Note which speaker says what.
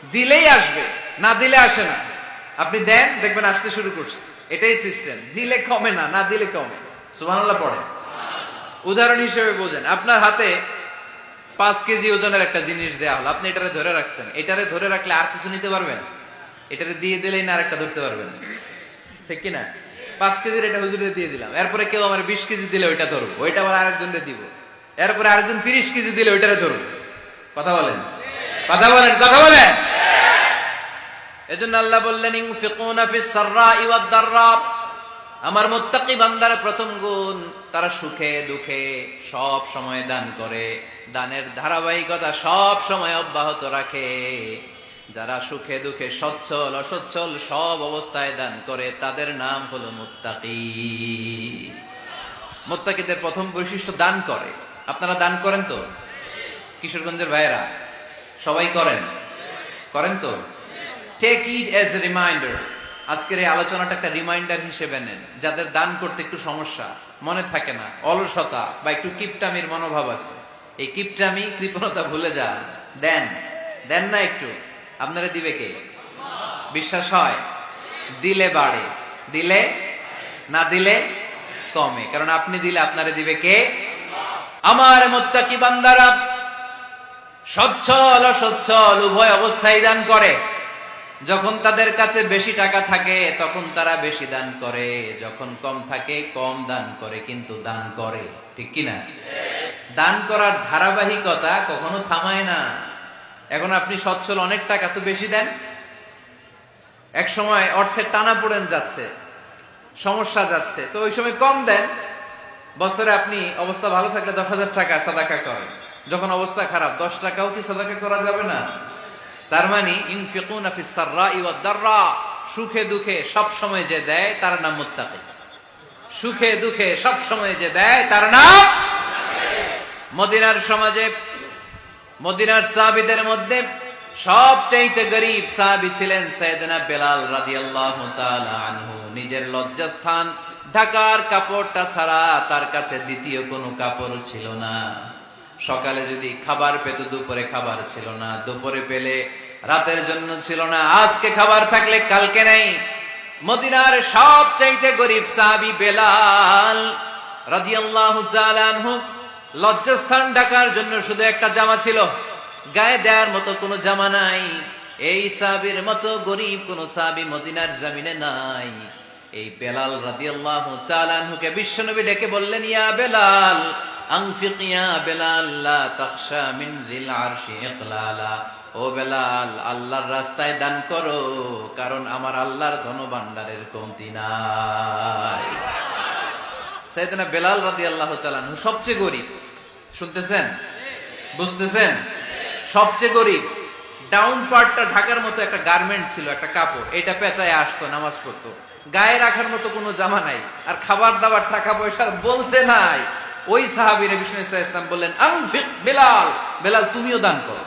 Speaker 1: দিলেই আসবে, না দিলে আসে না। আপনি দেন, দেখবেন আসতে শুরু করছে। এটাই সিস্টেম। দিলে কমে না, না দিলে কমে। সুবহানাল্লাহ পড়ে। উদাহরণ হিসেবে বোঝেন, আপনার হাতে 5 কেজি ওজনের একটা জিনিস দেয়া হলো, আপনি এটারে ধরে রাখছেন। এটারে ধরে রাখলে আর কিছু নিতে পারবেন? এটারে দিয়ে দিলেই না আরেকটা ধরতে পারবেন, ঠিক কিনা? 5 কেজির এটা হুজুরে দিয়ে দিলাম, এরপরে কেউ আমার 20 কেজি দিলে ওইটা ধরবো, ওইটা আবার আরেকজনকে দিব, এরপরে আরেকজন 30 কেজি দিলে ওইটারে ধরবো। কথা বলেন, কথা বলেন, কথা বলেন। এজন্য আল্লাহ বললেন ইনফিকুনা ফিস সাররাই ওয়াদ দাররা। আমার মুত্তাকি বান্দার প্রথম গুণ, তারা সুখে দুঃখে সব সময় দান করে, দানের ধারাবাহিকতা সব সময় অব্যাহত রাখে। যারা সুখে দুঃখে সচ্ছল অসচ্ছল সব অবস্থায় দান করে, তাদের নাম হলো মুত্তাকি। মুত্তাকিদের প্রথম বৈশিষ্ট্য দান করে। আপনারা দান করেন তো? কিশোরগঞ্জের ভাইয়েরা সবাই করেন? করেন তো? Take it as a reminder. আজকের এই আলোচনাটা একটা রিমাইন্ডার হিসেবে নেন। যাদের দান করতে একটু সমস্যা, মনে থাকে না, অলসতা বা একটু কিপটামির মনোভাব আছে, এই কিপটামি কৃপণতা ভুলে যান। দেন, দেন না একটু, আপনারা দিবে কে? বিশ্বাস হয়? দিলে বাড়ে, দিলে না দিলে কমে। কারণ আপনি দিলে আপনারে দিবে কে? আমার মুত্তাকি বান্দারা সচ্ছল অসচ্ছল উভয় অবস্থায় দান করে। যখন তাদের কাছে বেশি টাকা থাকে তখন তারা বেশি দান করে, যখন কম থাকে কম দান করে, কিন্তু দান করে, ঠিক কিনা? দান করার ধারাবাহিকতা কখনো থামায় না। এখন আপনি সচ্ছল, অনেক টাকা তো বেশি দেন, এক সময় অর্থের টানা পড়েন যাচ্ছে, সমস্যা যাচ্ছে, তো ওই সময় কম দেন। বছরে আপনি অবস্থা ভালো থাকলে 10,000 টাকা সাদাকা করেন, যখন অবস্থা খারাপ 10 টাকাও কি সাদাকা করা যাবে না? তার মানে ইনফিকুনা ফিস সাররাই ওয়াদ দাররা, সুখে দুঃখে সব সময় যে দেয় তার নাম মুত্তাকি। সুখে দুঃখে সব সময় যে দেয় তার নাম। মদিনার সমাজে, মদিনার সাহাবীদের মধ্যে সবচেয়ে গরীব সাহাবী ছিলেন সাইয়েদনা বেলাল রাদিয়াল্লাহু তাআলা আনহু। নিজের লজ্জাস্থান ঢাকার কাপড়টা ছাড়া তার কাছে দ্বিতীয় কোনো কাপড় ছিল না। সকালে যদি খাবার পেত, দুপুরে খাবার ছিল না, দুপুরে পেলে রাতের জন্য ছিল না, আজকে খাবার থাকলে কালকে নেই। মদিনার সবচাইতে গরীব সাহাবী বেলাল রাদিয়াল্লাহু তাআলা আনহু, লজ্জাস্থান ঢাকার জন্য শুধু একটা জামা ছিল, গায়ে দেওয়ার মতো কোনো জামা নাই। এই সাহাবীর মতো গরীব কোন সাহাবী মদিনার জমিনে নাই। এই বেলাল রাদিয়াল্লাহু তাআলা আনহুকে বিশ্বনবী ডেকে বললেন, ইয়া বেলাল আনফিক ইয়া বেলাল লা তাখশা মিন যিল আরশি ইকলালা। ও বেলাল, আল্লাহর রাস্তায় দান করো, কারণ আমার আল্লাহর ধনভাণ্ডারের কমতি নাই। সাইয়েদনা বেলাল রাদিয়াল্লাহু তাআলা আনহু সবচেয়ে গরীব। শুনতেছেন? বুঝতেছেন? সবচেয়ে গরীব। ডাউন পার্টটা ঢাকার মতো একটা গার্মেন্ট ছিল, একটা কাপড়, এটা পেঁচায় আসতো, নামাজ পড়তো। গায়ে রাখার মতো কোনো জামা নাই, আর খাবার দাবার টাকা পয়সা বলতে নাই। ওই সাহাবীর বিষ্ণু ইসলাম বললেন, আনফিক বেলাল, বেলাল তুমিও দান করো।